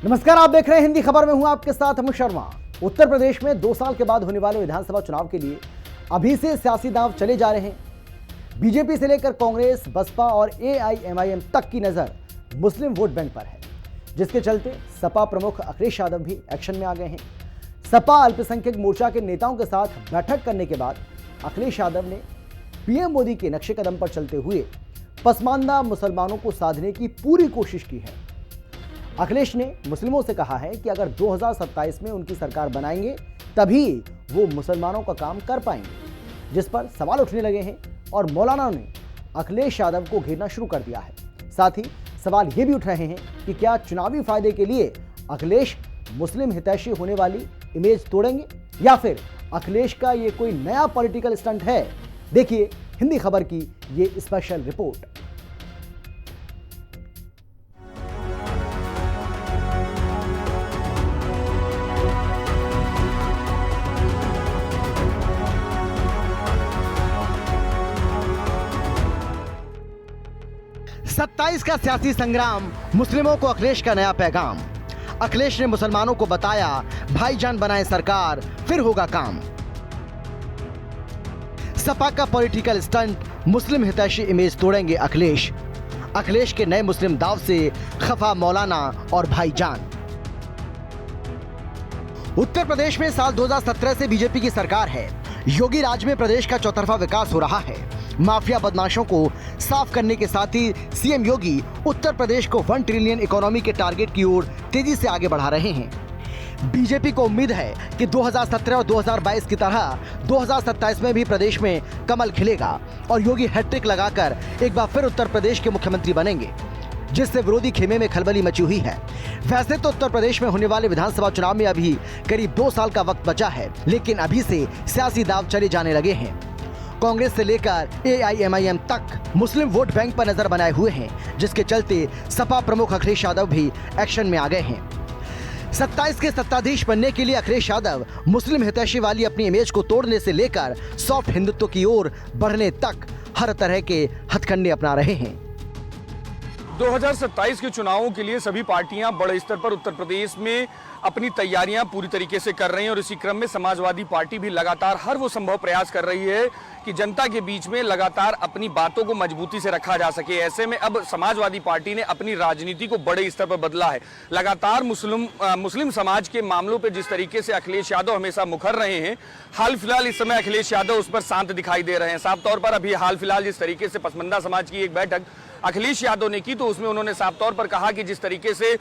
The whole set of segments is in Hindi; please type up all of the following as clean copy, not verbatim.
नमस्कार, आप देख रहे हैं हिंदी खबर में हूं आपके साथ अमित शर्मा। उत्तर प्रदेश में 2 साल के बाद होने वाले विधानसभा चुनाव के लिए अभी से सियासी दांव चले जा रहे हैं। बीजेपी से लेकर कांग्रेस, बसपा और एआईएमआईएम तक की नजर मुस्लिम वोट बैंक पर है, जिसके चलते सपा प्रमुख अखिलेश यादव भी एक्शन में आ गए हैं। सपा अल्पसंख्यक मोर्चा के नेताओं के साथ बैठक करने के बाद अखिलेश यादव ने पीएम मोदी के नक्शे कदम पर चलते हुए पसमानदा मुसलमानों को साधने की पूरी कोशिश की है। अखिलेश ने मुस्लिमों से कहा है कि अगर 2027 में उनकी सरकार बनाएंगे तभी वो मुसलमानों का काम कर पाएंगे, जिस पर सवाल उठने लगे हैं और मौलाना ने अखिलेश यादव को घेरना शुरू कर दिया है। साथ ही सवाल ये भी उठ रहे हैं कि क्या चुनावी फायदे के लिए अखिलेश मुस्लिम हितैषी होने वाली इमेज तोड़ेंगे या फिर अखिलेश का ये कोई नया पॉलिटिकल स्टंट है। देखिए हिंदी खबर की ये स्पेशल रिपोर्ट। सत्ताईस का सियासी संग्राम, मुस्लिमों को अखिलेश का नया पैगाम। अखिलेश ने मुसलमानों को बताया, भाईजान बनाए सरकार फिर होगा काम। सपा का पॉलिटिकल स्टंट, मुस्लिम हितैषी इमेज तोड़ेंगे अखिलेश। अखिलेश के नए मुस्लिम दाव से खफा मौलाना और भाईजान। उत्तर प्रदेश में साल 2017 से बीजेपी की सरकार है। योगी राज में प्रदेश का चौतरफा विकास हो रहा है। माफिया बदमाशों को साफ करने के साथ ही सीएम योगी उत्तर प्रदेश को 1 ट्रिलियन इकोनॉमी के टारगेट की ओर तेजी से आगे बढ़ा रहे हैं। बीजेपी को उम्मीद है कि 2017 और 2022 की तरह 2027 में भी प्रदेश में कमल खिलेगा और योगी हैट्रिक लगाकर एक बार फिर उत्तर प्रदेश के मुख्यमंत्री बनेंगे, जिससे विरोधी खेमे में खलबली मची हुई है। वैसे तो उत्तर प्रदेश में होने वाले विधानसभा चुनाव में अभी करीब 2 साल का वक्त बचा है, लेकिन अभी से सियासी दांव चले जाने लगे हैं। कांग्रेस से लेकर एआईएमआईएम तक मुस्लिम वोट बैंक पर नजर बनाए हुए हैं, जिसके चलते सपा प्रमुख अखिलेश यादव भी एक्शन में आ गए हैं। 27 के सत्ताधीश बनने के लिए अखिलेश यादव मुस्लिम हितैषी वाली अपनी इमेज को तोड़ने से लेकर सॉफ्ट हिंदुत्व की ओर बढ़ने तक हर तरह के हथकंडे अपना रहे हैं। 2027 के चुनावों के लिए सभी पार्टियां बड़े स्तर पर उत्तर प्रदेश में अपनी तैयारियां पूरी तरीके से कर रही हैं और इसी क्रम में समाजवादी पार्टी भी लगातार हर वो संभव प्रयास कर रही है कि जनता के बीच में लगातार अपनी बातों को मजबूती से रखा जा सके। ऐसे में अब समाजवादी पार्टी ने अपनी राजनीति को बड़े स्तर पर बदला है। लगातार मुस्लिम समाज के मामलों पर जिस तरीके से अखिलेश यादव हमेशा मुखर रहे हैं, हाल फिलहाल इस समय अखिलेश यादव उस पर शांत दिखाई दे रहे हैं। साफ तौर पर अभी हाल फिलहाल जिस तरीके से पसमानदा समाज की एक बैठक अखिलेश यादव ने की, तो उसमें उन्होंने साफ तौर पर कहा कि जिस तरीके से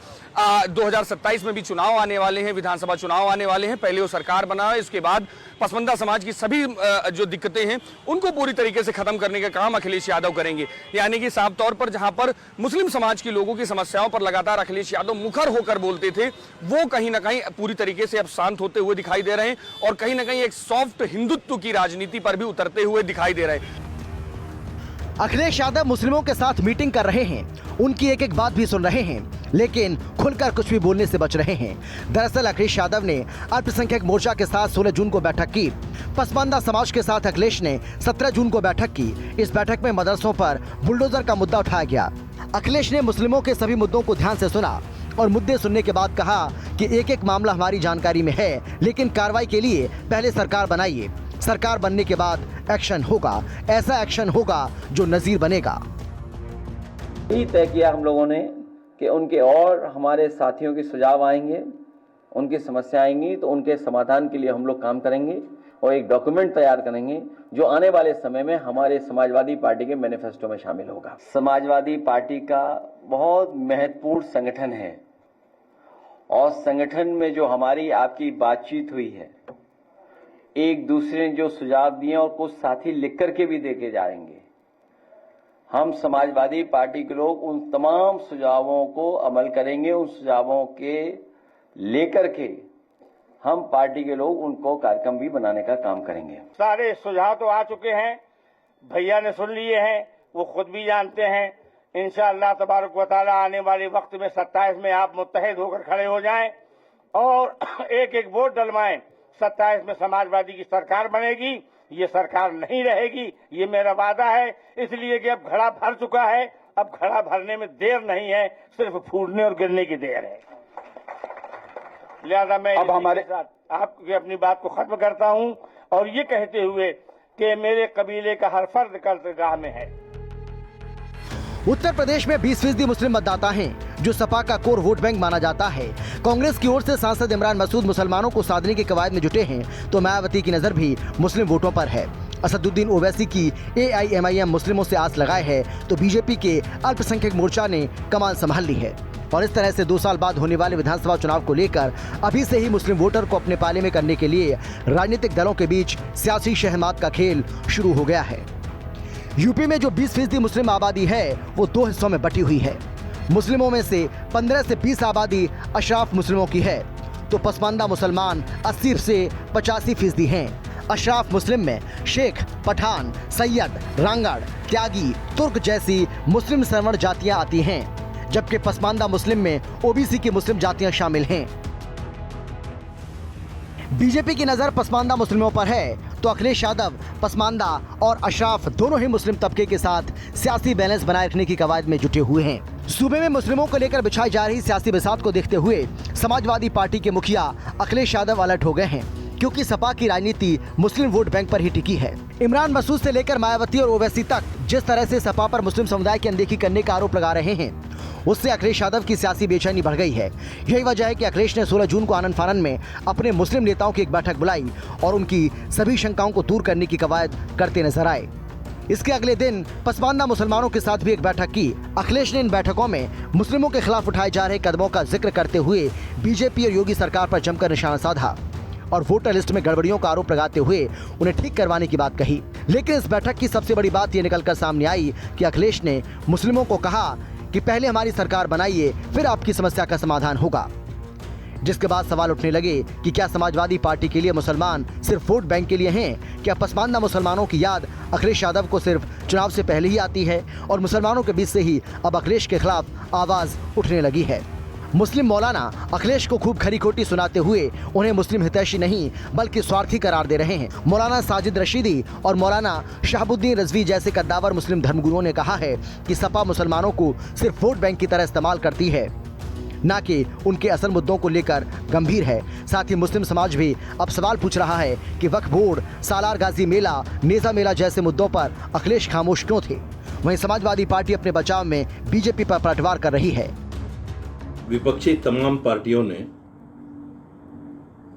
2027 में भी चुनाव आने वाले हैं, विधानसभा चुनाव आने वाले हैं, पहले वो सरकार बनाए, इसके बाद पसमानदा समाज की सभी जो दिक्कतें हैं उनको पूरी तरीके से खत्म करने का काम अखिलेश यादव करेंगे। यानी कि साफ तौर पर जहां पर मुस्लिम समाज के लोगों की समस्याओं पर लगातार अखिलेश यादव मुखर होकर बोलते थे, वो कहीं ना कहीं पूरी तरीके से अब शांत होते हुए दिखाई दे रहे हैं और कहीं ना कहीं एक सॉफ्ट हिंदुत्व की राजनीति पर भी उतरते हुए दिखाई दे रहे हैं। अखिलेश यादव मुस्लिमों के साथ मीटिंग कर रहे हैं, उनकी एक एक बात भी सुन रहे हैं, लेकिन खुलकर कुछ भी बोलने से बच रहे हैं। दरअसल अखिलेश यादव ने अल्पसंख्यक मोर्चा के साथ 16 जून को बैठक की। पसमानदा समाज के साथ अखिलेश ने 17 जून को बैठक की। इस बैठक में मदरसों पर बुलडोजर का मुद्दा उठाया गया। अखिलेश ने मुस्लिमों के सभी मुद्दों को ध्यान से सुना और मुद्दे सुनने के बाद कहा कि एक एक मामला हमारी जानकारी में है, लेकिन कार्रवाई के लिए पहले सरकार बनाइए। सरकार बनने के बाद एक्शन होगा, ऐसा एक्शन होगा जो नजीर बनेगा। यही तय किया हम लोगों ने कि उनके और हमारे साथियों के सुझाव आएंगे, उनकी समस्या आएंगी तो उनके समाधान के लिए हम लोग काम करेंगे और एक डॉक्यूमेंट तैयार करेंगे जो आने वाले समय में हमारे समाजवादी पार्टी के मैनिफेस्टो में शामिल होगा। समाजवादी पार्टी का बहुत महत्वपूर्ण संगठन है और संगठन में जो हमारी आपकी बातचीत हुई है, एक दूसरे ने जो सुझाव दिए और कुछ साथी लिख करके भी देके जाएंगे, हम समाजवादी पार्टी के लोग उन तमाम सुझावों को अमल करेंगे। उन सुझावों के लेकर के हम पार्टी के लोग उनको कार्यक्रम भी बनाने का काम करेंगे। सारे सुझाव तो आ चुके हैं, भैया ने सुन लिए हैं, वो खुद भी जानते हैं। इंशाअल्लाह तबारक व तआला आने वाले वक्त में 27 में आप मुत्तहिद होकर खड़े हो जाएं और एक एक वोट डलवाएं। 27 में समाजवादी की सरकार बनेगी, ये सरकार नहीं रहेगी, ये मेरा वादा है। इसलिए कि अब घड़ा भर चुका है, अब घड़ा भरने में देर नहीं है, सिर्फ फूटने और गिरने की देर है। लिहाजा मैं अब हमारे साथ आपकी अपनी बात को खत्म करता हूं और ये कहते हुए कि मेरे कबीले का हर फर्द कर्तव्यगाह में है। उत्तर प्रदेश में 20% मुस्लिम मतदाता हैं, जो सपा का कोर वोट बैंक माना जाता है। कांग्रेस की ओर से सांसद इमरान मसूद मुसलमानों को साधने की कवायद में जुटे हैं, तो मायावती की नजर भी मुस्लिम वोटों पर है। असदुद्दीन ओवैसी की AIMIM मुस्लिमों से आस लगाए है, तो बीजेपी के अल्पसंख्यक मोर्चा ने कमान संभाल ली है। और इस तरह से 2 साल बाद होने वाले विधानसभा चुनाव को लेकर अभी से ही मुस्लिम वोटर को अपने पाले में करने के लिए राजनीतिक दलों के बीच सियासी शहमात का खेल शुरू हो गया है। यूपी में जो 20% मुस्लिम आबादी है वो 2 हिस्सों में बटी हुई है। मुस्लिमों में से 15 से 20 आबादी अशराफ मुस्लिमों की है, तो पसमानदा मुसलमान 80 से 85% हैं। अशराफ मुस्लिम में शेख, पठान, सैयद, रांगड़, त्यागी, तुर्क जैसी मुस्लिम सरवण जातियां आती हैं, जबकि पसमानदा मुस्लिम में OBC की मुस्लिम जातियां शामिल हैं। बीजेपी की नजर पसमानदा मुस्लिमों पर है, तो अखिलेश यादव पसमानदा और अशराफ दोनों ही मुस्लिम तबके के साथ सियासी बैलेंस बनाए रखने की कवायद में जुटे हुए हैं। सूबे में मुस्लिमों को लेकर बिछाई जा रही सियासी बिसात को देखते हुए समाजवादी पार्टी के मुखिया अखिलेश यादव अलर्ट हो गए हैं, क्योंकि सपा की राजनीति मुस्लिम वोट बैंक पर ही टिकी है। इमरान मसूद से लेकर मायावती और ओवैसी तक जिस तरह से सपा पर मुस्लिम समुदाय की अनदेखी करने का आरोप लगा रहे हैं, उससे अखिलेश यादव की सियासी बेचैनी बढ़ गई है। यही वजह है कि अखिलेश ने 16 जून को आनंद फानन में अपने मुस्लिम नेताओं की एक बैठक बुलाई और उनकी सभी शंकाओं को दूर करने की कवायद करते नजर आए। इसके अगले दिन पसमानदा मुसलमानों के साथ भी एक बैठक की। अखिलेश ने इन बैठकों में मुस्लिमों के खिलाफ उठाए जा रहे कदमों का जिक्र करते हुए बीजेपी और योगी सरकार पर जमकर निशाना साधा और वोटर लिस्ट में गड़बड़ियों का आरोप लगाते हुए उन्हें ठीक करवाने की बात कही। लेकिन इस बैठक की सबसे बड़ी बात ये निकलकर सामने आई कि अखिलेश ने मुस्लिमों को कहा कि पहले हमारी सरकार बनाइए, फिर आपकी समस्या का समाधान होगा। जिसके बाद सवाल उठने लगे कि क्या समाजवादी पार्टी के लिए मुसलमान सिर्फ वोट बैंक के लिए हैं? क्या पसमानदा मुसलमानों की याद अखिलेश यादव को सिर्फ चुनाव से पहले ही आती है और मुसलमानों के बीच से ही अब अखिलेश के खिलाफ आवाज उठने लगी है? मुस्लिम मौलाना अखिलेश को खूब खरी खोटी सुनाते हुए उन्हें मुस्लिम हितैषी नहीं बल्कि स्वार्थी करार दे रहे हैं। मौलाना साजिद रशीदी और मौलाना शहाबुद्दीन रजवी जैसे कद्दावर मुस्लिम धर्मगुरुओं ने कहा है कि सपा मुसलमानों को सिर्फ वोट बैंक की तरह इस्तेमाल करती है, न कि उनके असल मुद्दों को लेकर गंभीर है। साथ ही मुस्लिम समाज भी अब सवाल पूछ रहा है कि वक्फ बोर्ड, सालार गाजी मेला, नेजा मेला जैसे मुद्दों पर अखिलेश खामोश क्यों थे? वहीं समाजवादी पार्टी अपने बचाव में बीजेपी पर पलटवार कर रही है। विपक्षी तमाम पार्टियों ने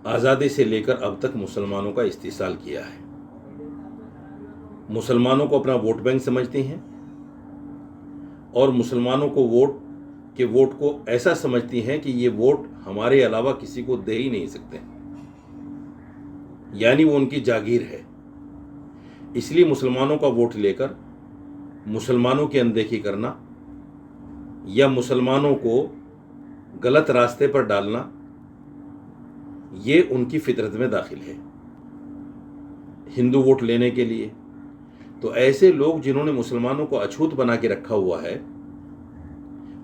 आज़ादी से लेकर अब तक मुसलमानों का इस्तेसाल किया है। मुसलमानों को अपना वोट बैंक समझती हैं और मुसलमानों को वोट को ऐसा समझती हैं कि ये वोट हमारे अलावा किसी को दे ही नहीं सकते, यानी वो उनकी जागीर है। इसलिए मुसलमानों का वोट लेकर मुसलमानों की अनदेखी करना या मुसलमानों को गलत रास्ते पर डालना, ये उनकी फितरत में दाखिल है। हिंदू वोट लेने के लिए तो ऐसे लोग जिन्होंने मुसलमानों को अछूत बना के रखा हुआ है,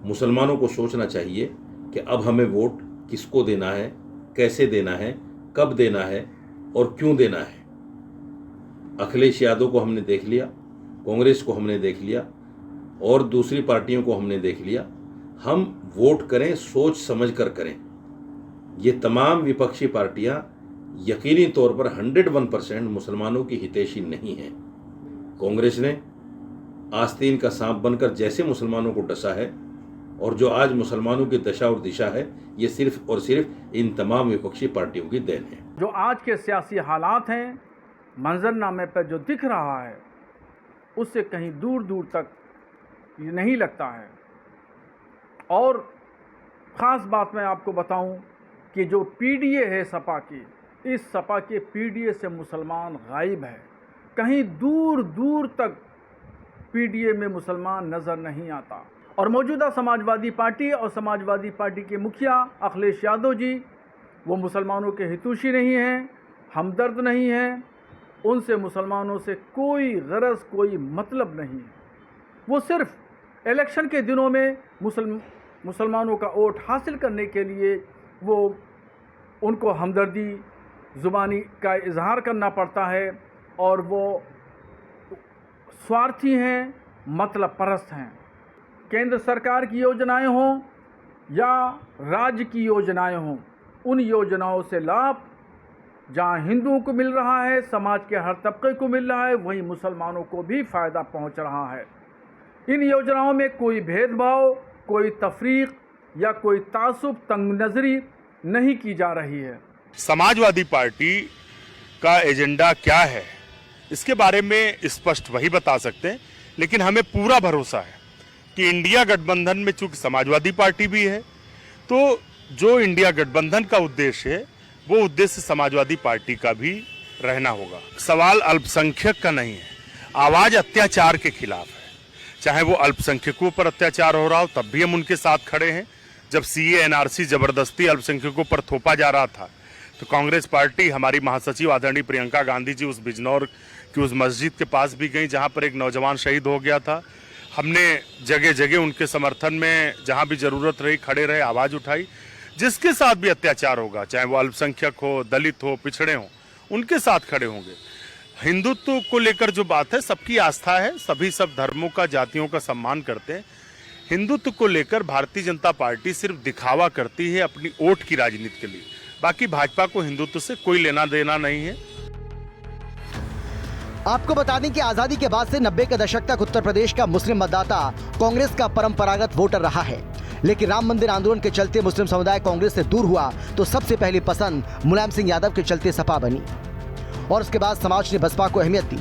मुसलमानों को सोचना चाहिए कि अब हमें वोट किसको देना है, कैसे देना है, कब देना है और क्यों देना है। अखिलेश यादव को हमने देख लिया, कांग्रेस को हमने देख लिया और दूसरी पार्टियों को हमने देख लिया। हम वोट करें, सोच समझ कर करें। ये तमाम विपक्षी पार्टियां यकीनी तौर पर 101% मुसलमानों की हितैषी नहीं हैं। कांग्रेस ने आस्तीन का सांप बनकर जैसे मुसलमानों को डसा है और जो आज मुसलमानों की दशा और दिशा है, ये सिर्फ और सिर्फ इन तमाम विपक्षी पार्टियों की देन है। जो आज के सियासी हालात हैं, मंजरनामे पर जो दिख रहा है, उससे कहीं दूर दूर तक ये नहीं लगता है। और ख़ास बात मैं आपको बताऊं कि जो पीडीए है सपा की, इस सपा के पीडीए से मुसलमान गायब है। कहीं दूर दूर तक पीडीए में मुसलमान नज़र नहीं आता। और मौजूदा समाजवादी पार्टी और समाजवादी पार्टी के मुखिया अखिलेश यादव जी, वो मुसलमानों के हितैषी नहीं हैं, हमदर्द नहीं हैं। उनसे मुसलमानों से कोई गरज, कोई मतलब नहीं है। वो सिर्फ इलेक्शन के दिनों में मुसलमानों का वोट हासिल करने के लिए वो उनको हमदर्दी ज़ुबानी का इजहार करना पड़ता है और वो स्वार्थी हैं, मतलब परस्त हैं। केंद्र सरकार की योजनाएं हों या राज्य की योजनाएं हों, उन योजनाओं से लाभ जहां हिंदुओं को मिल रहा है, समाज के हर तबके को मिल रहा है, वहीं मुसलमानों को भी फ़ायदा पहुंच रहा है। इन योजनाओं में कोई भेदभाव, कोई तफरीक या कोई तासुब, तंग नज़री नहीं की जा रही है। समाजवादी पार्टी का एजेंडा क्या है इसके बारे में स्पष्ट वही बता सकते हैं, लेकिन हमें पूरा भरोसा है कि इंडिया गठबंधन में चूंकि समाजवादी पार्टी भी है, तो जो इंडिया गठबंधन का उद्देश्य है वो उद्देश्य समाजवादी पार्टी का भी रहना होगा। सवाल अल्पसंख्यक का नहीं है, आवाज़ अत्याचार के खिलाफ है। चाहे वो अल्पसंख्यकों पर अत्याचार हो रहा हो तब भी हम उनके साथ खड़े हैं। जब सीए एनआरसी जबरदस्ती अल्पसंख्यकों पर थोपा जा रहा था तो कांग्रेस पार्टी, हमारी महासचिव आदरणीय प्रियंका गांधी जी उस बिजनौर की उस मस्जिद के पास भी गई जहां पर एक नौजवान शहीद हो गया था। हमने जगह जगह उनके समर्थन में जहां भी जरूरत रही खड़े रहे, आवाज़ उठाई। जिसके साथ भी अत्याचार होगा, चाहे वो अल्पसंख्यक हो, दलित हो, पिछड़े हो, उनके साथ खड़े होंगे। हिंदुत्व को लेकर जो बात है, सबकी आस्था है, सभी सब धर्मों का, जातियों का सम्मान करते हैं। हिंदुत्व को लेकर भारतीय जनता पार्टी सिर्फ दिखावा करती है अपनी वोट की राजनीति के लिए। बाकी भाजपा को हिंदुत्व से कोई लेना देना नहीं है। आपको बता दें कि आजादी के बाद से 90 के दशक तक उत्तर प्रदेश का मुस्लिम मतदाता कांग्रेस का परंपरागत वोटर रहा है, लेकिन राम मंदिर आंदोलन के चलते मुस्लिम समुदाय कांग्रेस से दूर हुआ तो सबसे पहली पसंद मुलायम सिंह यादव के चलते सपा बनी और उसके बाद समाज ने बसपा को अहमियत दी।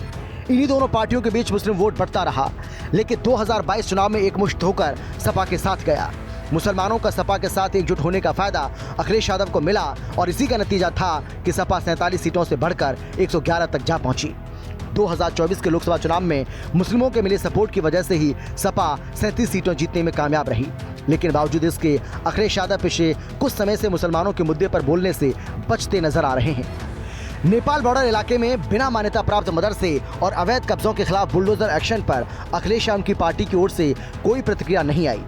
इन्हीं दोनों पार्टियों के बीच मुस्लिम वोट बढ़ता रहा, लेकिन 2022 चुनाव में एकमुश्त होकर सपा के साथ गया। मुसलमानों का सपा के साथ एकजुट होने का फायदा अखिलेश यादव को मिला और इसी का नतीजा था कि सपा 47 सीटों से बढ़कर 111 तक जा पहुंची। 2024 के लोकसभा चुनाव में मुस्लिमों के मिले सपोर्ट की वजह से ही सपा 37 सीटों जीतने में कामयाब रही, लेकिन बावजूद इसके अखिलेश यादव पिछले कुछ समय से मुसलमानों के मुद्दे पर बोलने से बचते नजर आ रहे हैं। नेपाल बॉर्डर इलाके में बिना मान्यता प्राप्त मदरसे और अवैध कब्जों के खिलाफ बुलडोजर एक्शन पर अखिलेश यादव की पार्टी की ओर से कोई प्रतिक्रिया नहीं आई।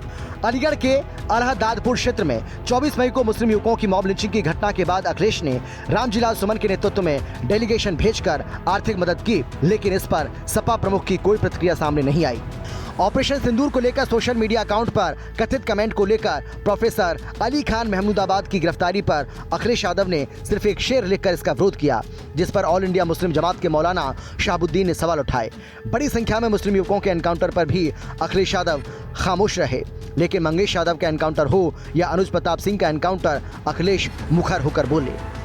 अलीगढ़ के अलहदादपुर क्षेत्र में 24 मई को मुस्लिम युवकों की मॉब लिंचिंग की घटना के बाद अखिलेश ने रामजीलाल सुमन के नेतृत्व में डेलीगेशन भेजकर आर्थिक मदद की, लेकिन इस पर सपा प्रमुख की कोई प्रतिक्रिया सामने नहीं आई। ऑपरेशन सिंदूर को लेकर सोशल मीडिया अकाउंट पर कथित कमेंट को लेकर प्रोफेसर अली खान महमूदाबाद की गिरफ्तारी पर अखिलेश यादव ने सिर्फ एक शेर लिखकर इसका विरोध किया, जिस पर ऑल इंडिया मुस्लिम जमात के मौलाना शहाबुद्दीन ने सवाल उठाए। बड़ी संख्या में मुस्लिम युवकों के एनकाउंटर पर भी अखिलेश यादव खामोश रहे, लेकिन मंगेश यादव का एनकाउंटर हो या अनुज प्रताप सिंह का एनकाउंटर, अखिलेश मुखर होकर बोले।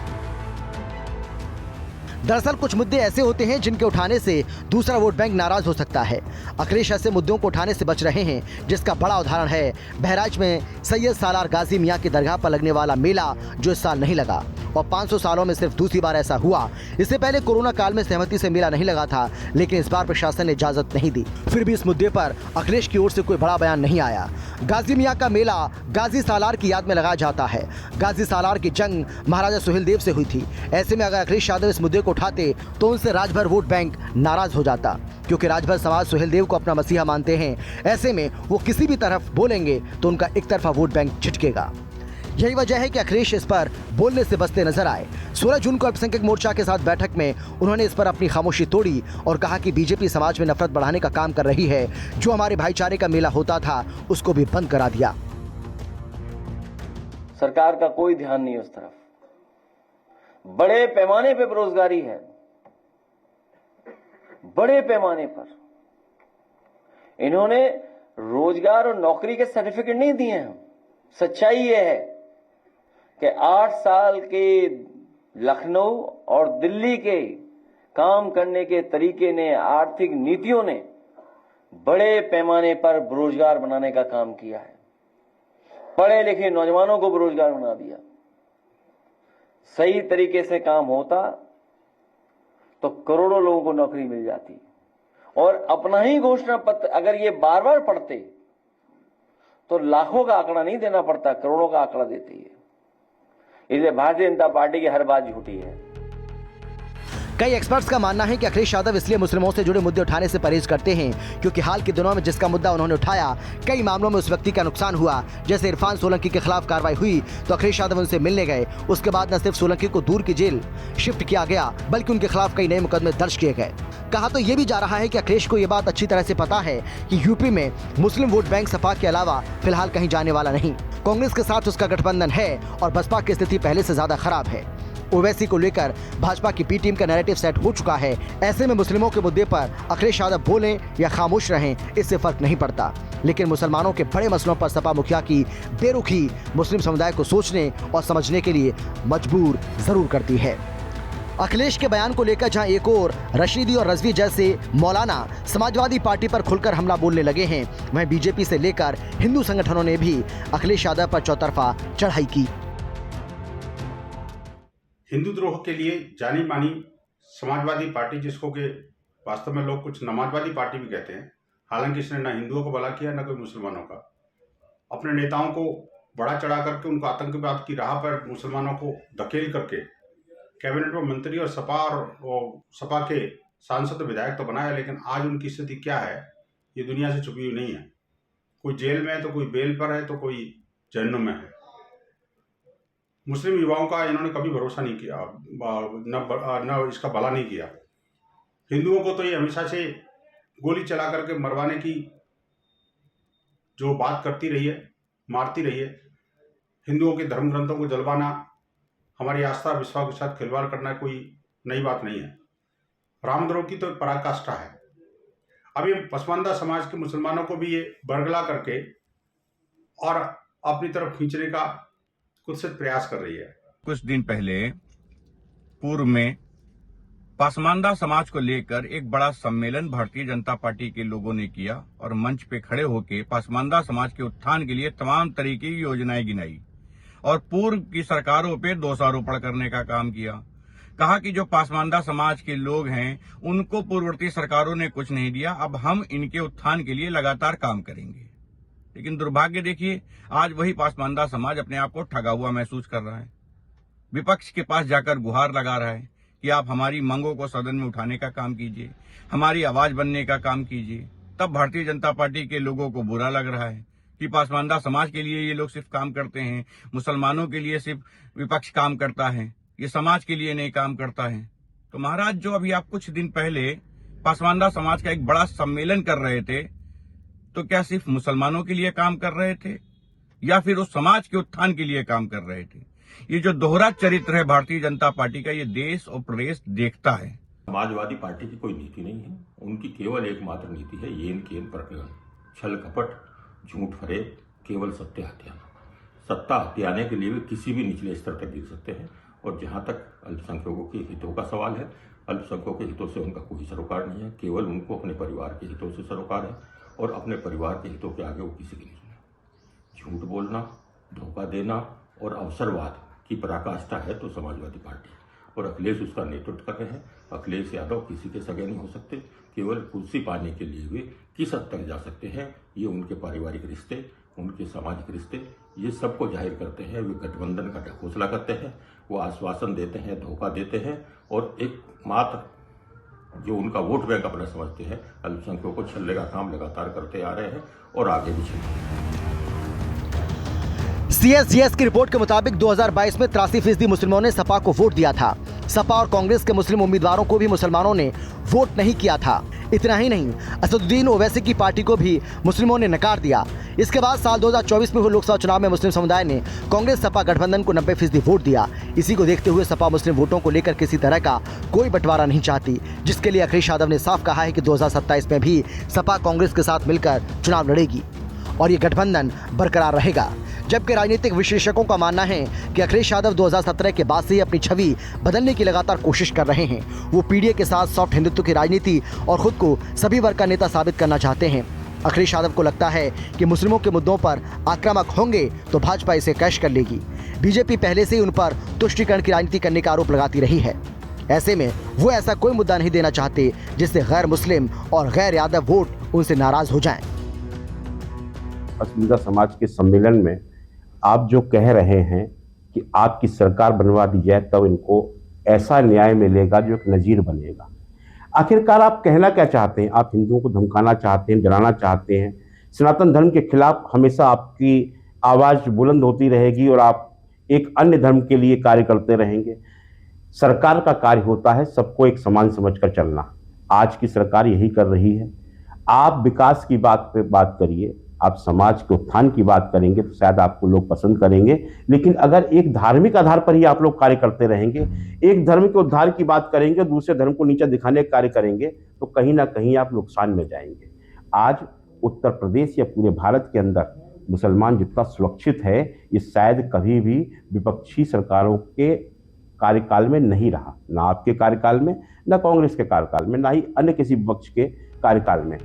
दरअसल कुछ मुद्दे ऐसे होते हैं जिनके उठाने से दूसरा वोट बैंक नाराज हो सकता है। अखिलेश ऐसे मुद्दों को उठाने से बच रहे हैं, जिसका बड़ा उदाहरण है बहराइच में सैयद सालार गाजी मियाँ की दरगाह पर लगने वाला मेला, जो इस साल नहीं लगा और 500 सालों में सिर्फ दूसरी बार ऐसा हुआ। इससे पहले कोरोना काल में सहमति से मेला नहीं लगा था, लेकिन इस बार प्रशासन ने इजाजत नहीं दी। फिर भी इस मुद्दे पर अखिलेश की ओर से कोई बड़ा बयान नहीं आया। गाजी मियाँ का मेला गाजी सालार की याद में लगाया जाता है। गाजी सालार की जंग महाराजा सुहेलदेव से हुई थी। ऐसे में अगर अखिलेश यादव इस मुद्दे को उठाते तो उनसे राजभर वोट बैंक नाराज हो जाता, क्योंकि राजभर समाज सुहेलदेव को अपना मसीहा मानते हैं। ऐसे में वो किसी भी तरफ बोलेंगे तो उनका एक तरफा वोट बैंक झटकेगा। यही वजह है कि अखिलेश इस पर बोलने से बचते नजर आए। 16 जून को अल्पसंख्यक मोर्चा के साथ बैठक में उन्होंने इस पर अपनी खामोशी तोड़ी और कहा कि बीजेपी समाज में नफरत बढ़ाने का काम कर रही है। जो हमारे भाईचारे का मेला होता था उसको भी बंद करा दिया। सरकार का कोई ध्यान नहीं उस तरफ। बड़े पैमाने पे बेरोजगारी है, बड़े पैमाने पर। इन्होंने रोजगार और नौकरी के सर्टिफिकेट नहीं दिए हैं। सच्चाई यह है कि 8 साल के लखनऊ और दिल्ली के काम करने के तरीके ने, आर्थिक नीतियों ने बड़े पैमाने पर बेरोजगार बनाने का काम किया है। पढ़े लिखे नौजवानों को बेरोजगार बना दिया। सही तरीके से काम होता तो करोड़ों लोगों को नौकरी मिल जाती। और अपना ही घोषणा पत्र अगर ये बार बार पढ़ते तो लाखों का आंकड़ा नहीं देना पड़ता, करोड़ों का आंकड़ा देती है। इसलिए भारतीय जनता पार्टी की हर बात झूठी है। कई एक्सपर्ट्स का मानना है कि अखिलेश यादव इसलिए मुस्लिमों से जुड़े मुद्दे उठाने से परहेज करते हैं क्योंकि हाल के दिनों में जिसका मुद्दा उन्होंने उठाया कई मामलों में उस व्यक्ति का नुकसान हुआ। जैसे इरफान सोलंकी के खिलाफ कार्रवाई हुई तो अखिलेश यादव उनसे मिलने गए। उसके बाद न सिर्फ सोलंकी को दूर की जेल शिफ्ट किया गया बल्कि उनके खिलाफ कई नए मुकदमे दर्ज किए गए। कहा तो ये भी जा रहा है कि अखिलेश को ये बात अच्छी तरह से पता है कि यूपी में मुस्लिम वोट बैंक सपा के अलावा फिलहाल कहीं जाने वाला नहीं। कांग्रेस के साथ उसका गठबंधन है और बसपा की स्थिति पहले से ज्यादा खराब है। ओवैसी को लेकर भाजपा की बी टीम का नैरेटिव सेट हो चुका है। ऐसे में मुस्लिमों के मुद्दे पर अखिलेश यादव बोलें या खामोश रहें इससे फर्क नहीं पड़ता, लेकिन मुसलमानों के बड़े मसलों पर सपा मुखिया की बेरुखी मुस्लिम समुदाय को सोचने और समझने के लिए मजबूर जरूर करती है। अखिलेश के बयान को लेकर जहां एक और रशीदी और रजवी जैसे मौलाना समाजवादी पार्टी पर खुलकर हमला बोलने लगे हैं, वहीं बीजेपी से लेकर हिंदू संगठनों ने भी अखिलेश यादव पर चौतरफा चढ़ाई की। हिंदू द्रोह के लिए जानी मानी समाजवादी पार्टी, जिसको कि वास्तव में लोग कुछ नमाजवादी पार्टी भी कहते हैं, हालांकि इसने न हिंदुओं को भला किया न कोई मुसलमानों का। अपने नेताओं को बड़ा चढ़ा करके उनको आतंकवाद की राह पर मुसलमानों को धकेल करके कैबिनेट में मंत्री और सपा के सांसद विधायक तो बनाया, लेकिन आज उनकी स्थिति क्या है ये दुनिया से छुपी हुई नहीं है। कोई जेल में है तो कोई बेल पर है तो कोई जहन्नुम में है। मुस्लिम युवाओं का इन्होंने कभी भरोसा नहीं किया, न इसका भला नहीं किया। हिंदुओं को तो ये हमेशा से गोली चला करके मरवाने की जो बात करती रही है, मारती रही है। हिंदुओं के धर्म ग्रंथों को जलवाना, हमारी आस्था विश्वास के साथ खिलवाड़ करना कोई नई बात नहीं है। रामद्रोह की तो पराकाष्ठा है। अभी पसमानदा समाज के मुसलमानों को भी ये बरगला करके और अपनी तरफ खींचने का कुछ प्रयास कर रही है। कुछ दिन पहले पूर्व में पासमानदा समाज को लेकर एक बड़ा सम्मेलन भारतीय जनता पार्टी के लोगों ने किया और मंच पे खड़े होकर पासमानदा समाज के उत्थान के लिए तमाम तरीके की योजनाएं गिनाई और पूर्व की सरकारों पे दोषारोपण करने का काम किया। कहा कि जो पासमानदा समाज के लोग हैं उनको पूर्ववर्ती सरकारों ने कुछ नहीं दिया, अब हम इनके उत्थान के लिए लगातार काम करेंगे। लेकिन दुर्भाग्य देखिए, आज वही पासमानदा समाज अपने आप को ठगा हुआ महसूस कर रहा है। विपक्ष के पास जाकर गुहार लगा रहा है कि आप हमारी मांगों को सदन में उठाने का काम कीजिए, हमारी आवाज बनने का काम कीजिए। तब भारतीय जनता पार्टी के लोगों को बुरा लग रहा है कि पासमानदा समाज के लिए ये लोग सिर्फ काम करते हैं, मुसलमानों के लिए सिर्फ विपक्ष काम करता है, ये समाज के लिए नहीं काम करता है। तो महाराज, जो अभी आप कुछ दिन पहले पासमानदा समाज का एक बड़ा सम्मेलन कर रहे थे, तो क्या सिर्फ मुसलमानों के लिए काम कर रहे थे या फिर उस समाज के उत्थान के लिए काम कर रहे थे? ये जो दोहरा चरित्र है भारतीय जनता पार्टी का, ये देश और प्रदेश देखता है। समाजवादी पार्टी की कोई नीति नहीं है, उनकी केवल एकमात्र नीति है येन केन प्रकरण, छल कपट, झूठ फरेब, केवल सत्य हत्याना। सत्ता हत्याने के लिए भी किसी भी निचले स्तर तक गिर सकते हैं। और जहां तक अल्पसंख्यकों के हितों का सवाल है, अल्पसंख्यकों के हितों से उनका कोई सरोकार नहीं है, केवल उनको अपने परिवार के हितों से सरोकार है और अपने परिवार के हितों के आगे वो किसी की नहीं सुने। झूठ बोलना, धोखा देना और अवसरवाद की पराकाष्ठा है तो समाजवादी पार्टी, और अखिलेश उसका नेतृत्व कर रहे हैं। अखिलेश यादव किसी के सगे नहीं हो सकते, केवल कुर्सी पाने के लिए वे किस हद तक जा सकते हैं, ये उनके पारिवारिक रिश्ते, उनके सामाजिक रिश्ते, ये सबको जाहिर करते हैं। वे गठबंधन का ढकोसला करते हैं, वो आश्वासन देते हैं, धोखा देते हैं और एक मात्र जो उनका वोट बैंक अपना समझते हैं, अल्पसंख्यकों को छलने का काम लगातार करते आ रहे हैं और आगे भी चलेंगे। सीएसजीएस की रिपोर्ट के मुताबिक 2022 में 83% मुस्लिमों ने सपा को वोट दिया था। सपा और कांग्रेस के मुस्लिम उम्मीदवारों को भी मुसलमानों ने वोट नहीं किया था। इतना ही नहीं, असदुद्दीन ओवैसी की पार्टी को भी मुस्लिमों ने नकार दिया। इसके बाद साल 2024 में हुए लोकसभा चुनाव में मुस्लिम समुदाय ने कांग्रेस सपा गठबंधन को 90% वोट दिया। इसी को देखते हुए सपा मुस्लिम वोटों को लेकर किसी तरह का कोई बंटवारा नहीं चाहती, जिसके लिए अखिलेश यादव ने साफ कहा है कि 2027 में भी सपा कांग्रेस के साथ मिलकर चुनाव लड़ेगी और ये गठबंधन बरकरार रहेगा। जबकि राजनीतिक विश्लेषकों का मानना है कि अखिलेश यादव 2017 के बाद से ही अपनी छवि बदलने की लगातार कोशिश कर रहे हैं। वो पीडीए के साथ सॉफ्ट हिंदुत्व की राजनीति और खुद को सभी वर्ग का नेता साबित करना चाहते हैं। अखिलेश यादव को लगता है कि मुस्लिमों के मुद्दों पर आक्रामक होंगे तो भाजपा इसे कैश कर लेगी। बीजेपी पहले से ही उन पर तुष्टीकरण की राजनीति करने का आरोप लगाती रही है। ऐसे में वो ऐसा कोई मुद्दा नहीं देना चाहते जिससे गैर मुस्लिम और गैर यादव वोट उनसे नाराज हो जाएं। पसमानदा समाज के सम्मेलन में आप जो कह रहे हैं कि आपकी सरकार बनवा दी जाए तब इनको ऐसा न्याय मिलेगा जो एक नजीर बनेगा। आखिरकार आप कहना क्या चाहते हैं? आप हिंदुओं को धमकाना चाहते हैं, डराना चाहते हैं, सनातन धर्म के खिलाफ हमेशा आपकी आवाज़ बुलंद होती रहेगी और आप एक अन्य धर्म के लिए कार्य करते रहेंगे। सरकार का कार्य होता है सबको एक समान समझकर चलना। आज की सरकार यही कर रही है। आप विकास की बात पे बात करिए, आप समाज के उत्थान की बात करेंगे तो शायद आपको लोग पसंद करेंगे, लेकिन अगर एक धार्मिक आधार पर ही आप लोग कार्य करते रहेंगे, एक धर्म के उद्धार की बात करेंगे, दूसरे धर्म को नीचा दिखाने का कार्य करेंगे, तो कहीं ना कहीं आप नुकसान में जाएंगे। आज उत्तर प्रदेश या पूरे भारत के अंदर मुसलमान जितना सुरक्षित है, ये शायद कभी भी विपक्षी सरकारों के कार्यकाल में नहीं रहा, ना आपके कार्यकाल में, ना कांग्रेस के कार्यकाल में, ना ही अन्य किसी विपक्ष के कार्यकाल में।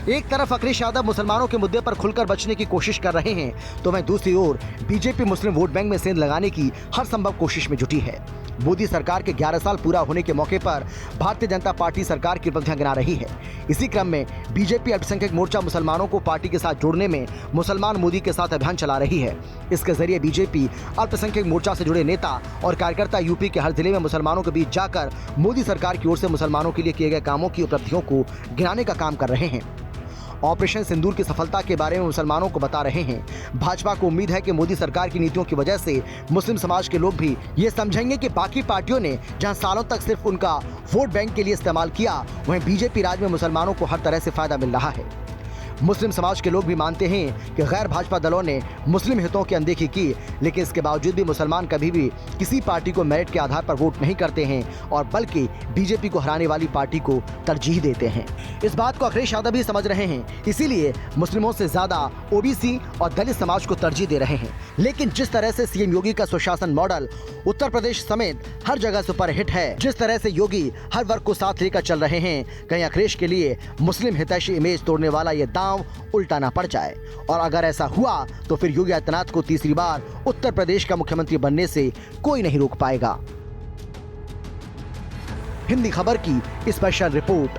एक तरफ अखिलेश यादव मुसलमानों के मुद्दे पर खुलकर बचने की कोशिश कर रहे हैं, तो वहीं दूसरी ओर बीजेपी मुस्लिम वोट बैंक में सेंध लगाने की हर संभव कोशिश में जुटी है। मोदी सरकार के 11 साल पूरा होने के मौके पर भारतीय जनता पार्टी सरकार की उपलब्धियां गिना रही है। इसी क्रम में बीजेपी अल्पसंख्यक मोर्चा मुसलमानों को पार्टी के साथ जोड़ने में मुसलमान मोदी के साथ अभियान चला रही है। इसके जरिए बीजेपी अल्पसंख्यक मोर्चा से जुड़े नेता और कार्यकर्ता यूपी के हर जिले में मुसलमानों के बीच जाकर मोदी सरकार की ओर से मुसलमानों के लिए किए गए कामों की उपलब्धियों को गिनाने का काम कर रहे हैं। ऑपरेशन सिंदूर की सफलता के बारे में मुसलमानों को बता रहे हैं। भाजपा को उम्मीद है कि मोदी सरकार की नीतियों की वजह से मुस्लिम समाज के लोग भी ये समझेंगे कि बाकी पार्टियों ने जहां सालों तक सिर्फ उनका वोट बैंक के लिए इस्तेमाल किया, वहीं बीजेपी राज में मुसलमानों को हर तरह से फायदा मिल रहा है। मुस्लिम समाज के लोग भी मानते हैं कि गैर भाजपा दलों ने मुस्लिम हितों की अनदेखी की, लेकिन इसके बावजूद भी मुसलमान कभी भी किसी पार्टी को मेरिट के आधार पर वोट नहीं करते हैं और बल्कि बीजेपी को हराने वाली पार्टी को तरजीह देते हैं। इस बात को अखिलेश यादव भी समझ रहे हैं, इसीलिए मुस्लिमों से ज्यादा ओबीसी और दलित समाज को तरजीह दे रहे हैं। लेकिन जिस तरह से सीएम योगी का सुशासन मॉडल उत्तर प्रदेश समेत हर जगह सुपरहिट है, जिस तरह से योगी हर वर्ग को साथ लेकर चल रहे हैं, कहीं अखिलेश के लिए मुस्लिम हितैषी इमेज तोड़ने वाला ये दांव उल्टा ना पड़ जाए। और अगर ऐसा हुआ तो फिर योगी आदित्यनाथ को तीसरी बार उत्तर प्रदेश का मुख्यमंत्री बनने से कोई नहीं रोक पाएगा। हिंदी खबर की स्पेशल रिपोर्ट।